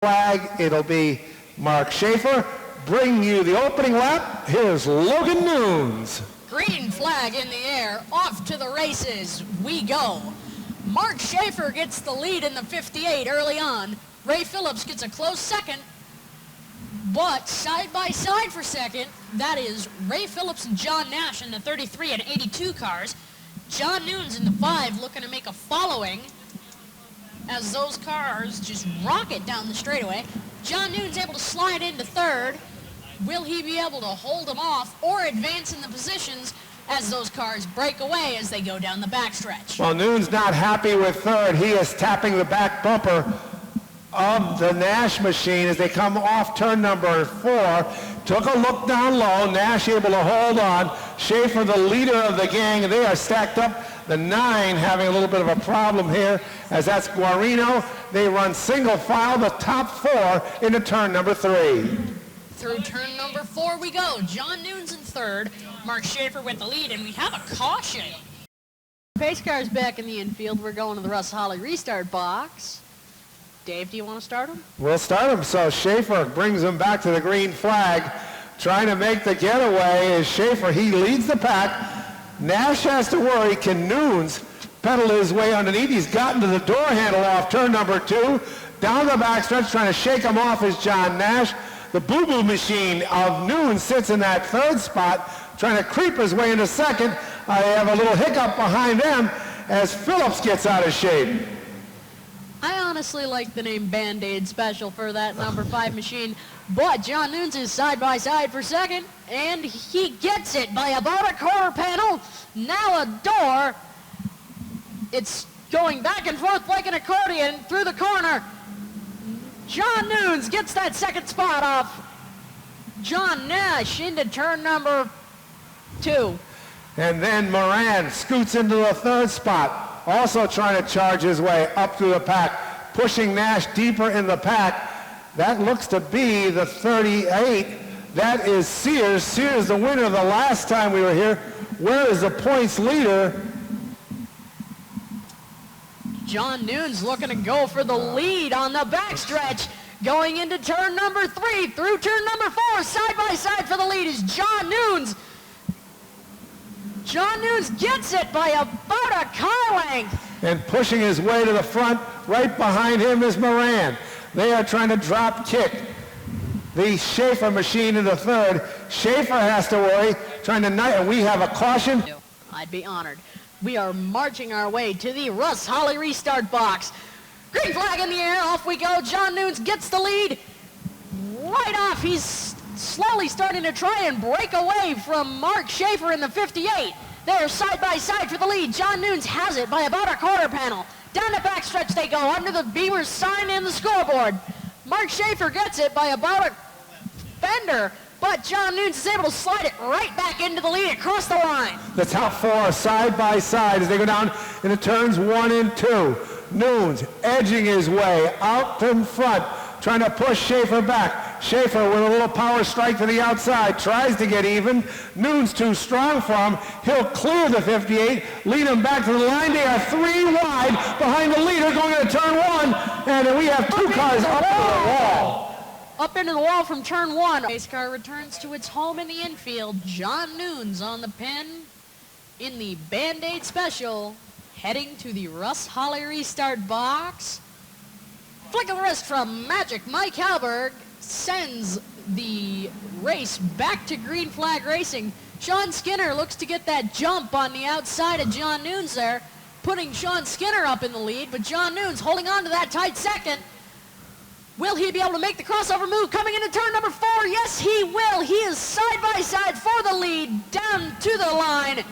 flag, it'll be Mark Schaefer. Bringing you the opening lap, here's Logan Nunes. Green flag in the air, off to the races we go. Mark Schaefer gets the lead in the 58 early on. Ray Phillips gets a close second, but side by side for second, that is Ray Phillips and John Nash in the 33 and 82 cars. John Nunes in the 5 looking to make a following as those cars just rocket down the straightaway. John Nunes able to slide into third. Will he be able to hold them off or advance in the positions as those cars break away as they go down the backstretch? Well, Nunes not happy with third. He is tapping the back bumper of the Nash machine as they come off turn number 4. Took a look down low. Nash able to hold on. Schaefer, the leader of the gang, and they are stacked up. The 9 having a little bit of a problem here as that's Guarino. They run single file, the top 4 into turn number 3. Through turn number 4 we go. John Nunes in third. Mark Schaefer with the lead, and we have a caution. Pace cars back in the infield. We're going to the Russ Holly restart box. Dave, do you want to start him? We'll start him. So Schaefer brings him back to the green flag. Trying to make the getaway is Schaefer. He leads the pack. Nash has to worry. Can Nunes pedal his way underneath? He's gotten to the door handle off turn number 2. Down the backstretch, trying to shake him off is John Nash. The boo-boo machine of Nunes sits in that third spot, trying to creep his way into second. I have a little hiccup behind them as Phillips gets out of shape. I honestly like the name Band-Aid Special for that number 5 machine, but John Nunes is side by side for second, and he gets it by about a quarter panel. Now a door. It's going back and forth like an accordion through the corner. John Nunes gets that second spot off John Nash into turn number 2. And then Moran scoots into the third spot. Also trying to charge his way up through the pack, pushing Nash deeper in the pack. That looks to be the 38. That is Sears. Sears, the winner the last time we were here. Where is the points leader? John Nunes looking to go for the lead on the backstretch. Going into turn number 3, through turn number 4, side by side for the lead is John Nunes. John Nunes gets it by about a car length. And pushing his way to the front, right behind him is Moran. They are trying to drop kick the Schaefer machine into third. Schaefer has to worry, trying to and we have a caution. I'd be honored. We are marching our way to the Russ Holly restart box. Green flag in the air, off we go. John Nunes gets the lead. Right off, he's slowly starting to try and break away from Mark Schaefer in the 58. They're side by side for the lead. John Nunes has it by about a quarter panel. Down the backstretch they go, under the Beamer's sign and the scoreboard. Mark Schaefer gets it by about a fender, but John Nunes is able to slide it right back into the lead across the line. The top 4 are side by side as they go down into turns 1 and 2. Nunes edging his way out in front, trying to push Schaefer back. Schaefer with a little power strike to the outside, tries to get even. Nunes too strong for him. He'll clear the 58, lead him back to the line. They are 3 wide behind the leader going into turn 1, and we have 2 cars up to the wall. Up into the wall from turn 1. Pace car returns to its home in the infield. John Nunes on the pin in the Band-Aid Special, heading to the Russ Holly restart box. Flick of the wrist from Magic Mike Halberg sends the race back to green flag racing. Sean Skinner looks to get that jump on the outside of John Nunes there, putting Sean Skinner up in the lead, but John Nunes holding on to that tight second. Will he be able to make the crossover move coming into turn number 4? Yes, he will. He is side by side for the lead down to the line.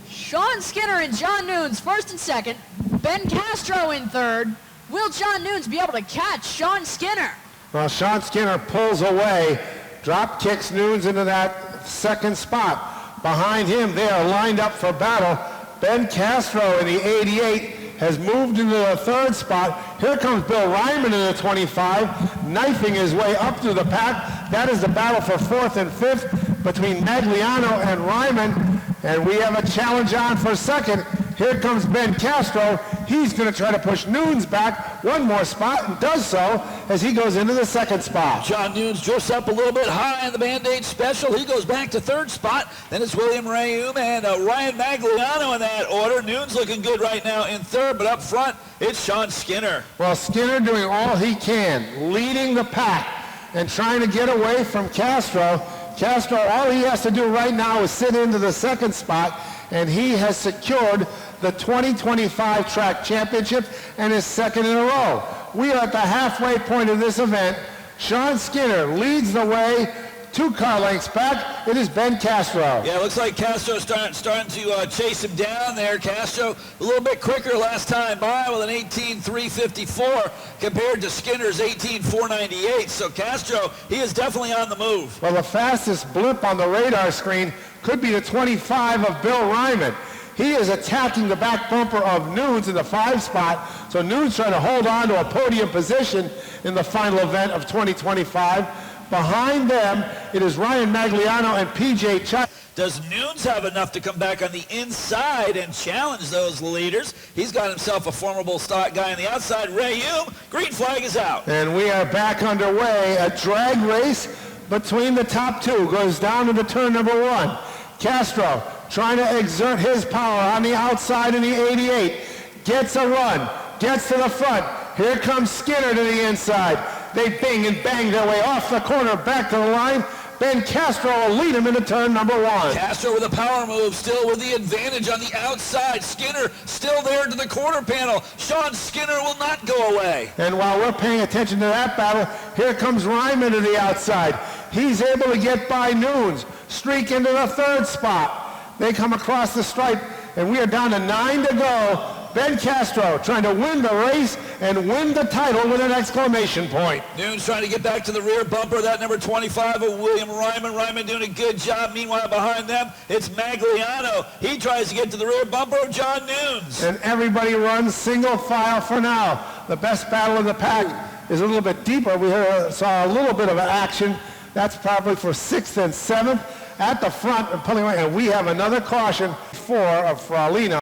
Sean Skinner and John Nunes first and second. Ben Castro in third. Will John Nunes be able to catch Sean Skinner? Well, Sean Skinner pulls away, drop kicks Nunes into that second spot. Behind him, they are lined up for battle. Ben Castro in the 88 has moved into the third spot. Here comes Bill Ryman in the 25, knifing his way up through the pack. That is the battle for 4th and 5th between Magliano and Ryman. And we have a challenge on for second. Here comes Ben Castro. He's going to try to push Nunes back one more spot and does so as he goes into the second spot. John Nunes drifts up a little bit high in the Band-Aid Special. He goes back to third spot. Then it's William Rayum and Ryan Magliano in that order. Nunes looking good right now in third, but up front, it's Sean Skinner. Well, Skinner doing all he can, leading the pack and trying to get away from Castro. Castro, all he has to do right now is sit into the second spot, and he has secured the 2025 track championship and is second in a row. We are at the halfway point of this event. Sean Skinner leads the way 2 car lengths back. It is Ben Castro. Yeah, it looks like Castro starting to chase him down there. Castro a little bit quicker last time by with an 18.354 compared to Skinner's 18.498. So Castro, he is definitely on the move. Well, the fastest blip on the radar screen could be the 25 of Bill Ryman. He is attacking the back bumper of Nunes in the 5 spot. So Nunes trying to hold on to a podium position in the final event of 2025. Behind them, it is Ryan Magliano and P.J. Chuck. Does Nunes have enough to come back on the inside and challenge those leaders? He's got himself a formidable start guy on the outside. Rayum, green flag is out. And we are back underway. A drag race between the top 2 goes down into turn number 1. Castro trying to exert his power on the outside in the 88. Gets a run, gets to the front. Here comes Skinner to the inside. They bing and bang their way off the corner, back to the line. Ben Castro will lead him into turn number 1. Castro with a power move, still with the advantage on the outside. Skinner still there to the quarter panel. Sean Skinner will not go away. And while we're paying attention to that battle, here comes Ryman to the outside. He's able to get by Nunes, streak into the 3rd spot. They come across the stripe, and we are down to 9 to go. Ben Castro trying to win the race and win the title with an exclamation point. Nunes trying to get back to the rear bumper. That number 25 of William Ryman. Ryman doing a good job. Meanwhile, behind them, it's Magliano. He tries to get to the rear bumper of John Nunes. And everybody runs single file for now. The best battle in the pack is a little bit deeper. We saw a little bit of action. That's probably for 6th and 7th at the front and pulling away. And we have another caution for Fralino.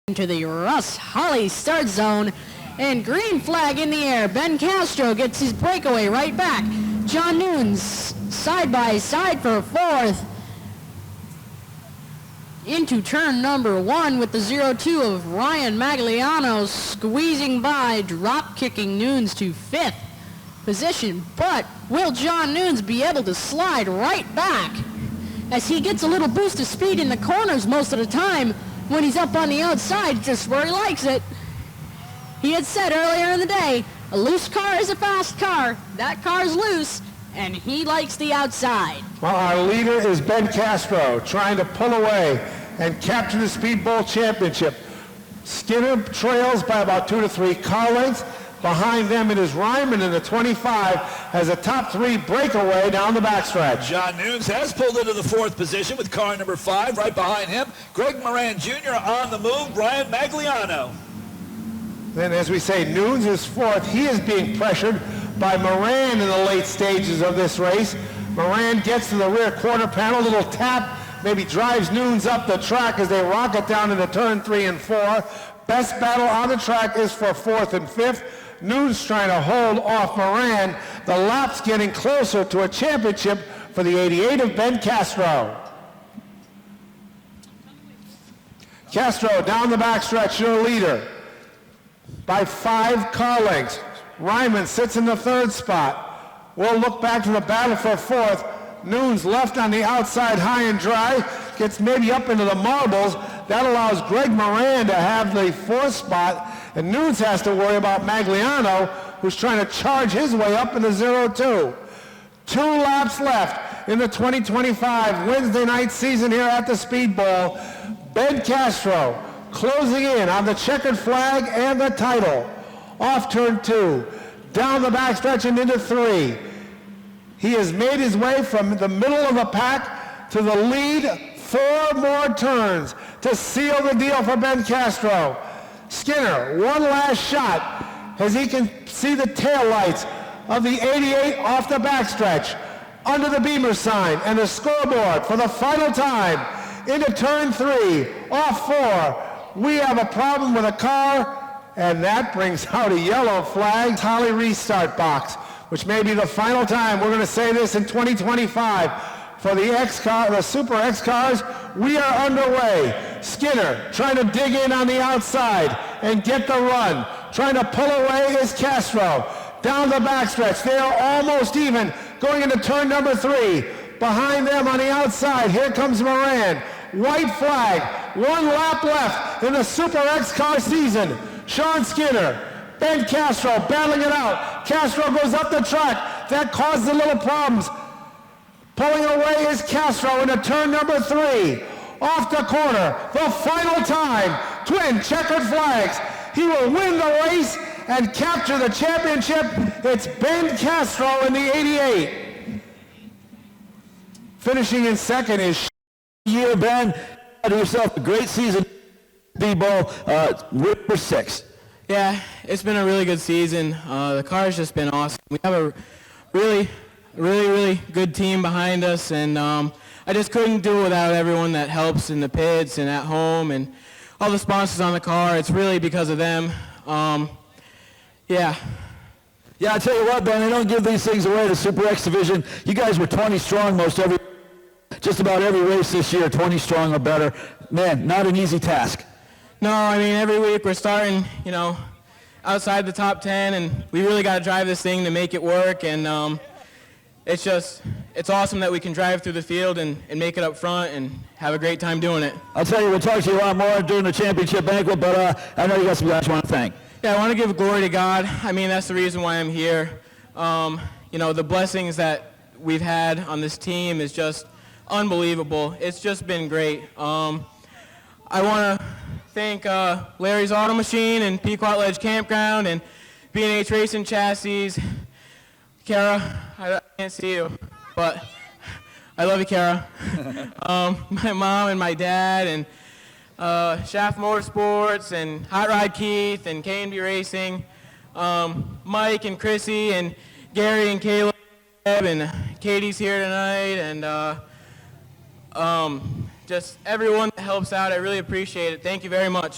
Into the Russ Holly start zone, and green flag in the air. Ben Castro gets his breakaway right back. John Nunes side by side for 4th. Into turn number 1 with the 0-2 of Ryan Magliano squeezing by, drop kicking Nunes to 5th position. But will John Nunes be able to slide right back as he gets a little boost of speed in the corners most of the time? When he's up on the outside, just where he likes it. He had said earlier in the day, a loose car is a fast car. That car's loose, and he likes the outside. Well, our leader is Ben Castro, trying to pull away and capture the Speedbowl Championship. Skinner trails by about 2 to 3 car lengths. Behind them, it is Ryman in the 25 as a top 3 breakaway down the backstretch. John Nunes has pulled into the 4th position with car number 5. Right behind him, Greg Moran Jr. on the move, Brian Magliano. Then, as we say, Nunes is 4th. He is being pressured by Moran in the late stages of this race. Moran gets to the rear quarter panel, little tap, maybe drives Nunes up the track as they rocket down into turn 3 and 4. Best battle on the track is for 4th and 5th. Nunes trying to hold off Moran. The lap's getting closer to a championship for the 88 of Ben Castro. Castro down the backstretch, your leader by 5 car lengths. Ryman sits in the 3rd spot. We'll look back to the battle for 4th. Nunes left on the outside high and dry, gets maybe up into the marbles. That allows Greg Moran to have the 4th spot, and Nunes has to worry about Magliano, who's trying to charge his way up in the 0-2. 2 laps left in the 2025 Wednesday night season here at the Speedbowl. Ben Castro closing in on the checkered flag and the title. Off turn 2, down the backstretch and into 3. He has made his way from the middle of the pack to the lead. 4 more turns to seal the deal for Ben Castro. Skinner, one last shot as he can see the taillights of the 88 off the backstretch under the Beamer sign and the scoreboard for the final time into turn 3, off 4. We have a problem with a car and that brings out a yellow flag. Holly restart box, which may be the final time. We're going to say this in 2025. For the Super X cars, we are underway. Skinner trying to dig in on the outside and get the run. Trying to pull away is Castro. Down the backstretch, they are almost even going into turn number 3. Behind them on the outside, here comes Moran. White flag, 1 lap left in the Super X car season. Sean Skinner, Ben Castro battling it out. Castro goes up the track. That causes a little problems. Pulling away is Castro into turn number 3. Off the corner, the final time. Twin checkered flags. He will win the race and capture the championship. It's Ben Castro in the 88. Finishing in second is Year, Ben. Had yourself a great season. B-ball, Whipper 6. Yeah, it's been a really good season. The car's just been awesome. We have a really good team behind us, and I just couldn't do it without everyone that helps in the pits and at home and all the sponsors on the car. It's really because of them. Yeah. Yeah, I tell you what, Ben, they don't give these things away, the Super X division. You guys were 20 strong just about every race this year, 20 strong or better. Man, not an easy task. No, I mean, every week we're starting, outside the top 10, and we really got to drive this thing to make it work, and it's awesome that we can drive through the field and make it up front and have a great time doing it. I'll tell you, we'll talk to you a lot more during the championship banquet, but I know you got some guys you want to thank. Yeah, I want to give glory to God. I mean, that's the reason why I'm here. The blessings that we've had on this team is just unbelievable. It's just been great. I want to thank Larry's Auto Machine and Pequot Ledge Campground and B&H Racing Chassis. Kara, I can't see you, but I love you, Kara. My mom and my dad and Shaft Motorsports and Hot Rod Keith and K&B Racing, Mike and Chrissy and Gary and Caleb and Katie's here tonight, and just everyone that helps out. I really appreciate it. Thank you very much.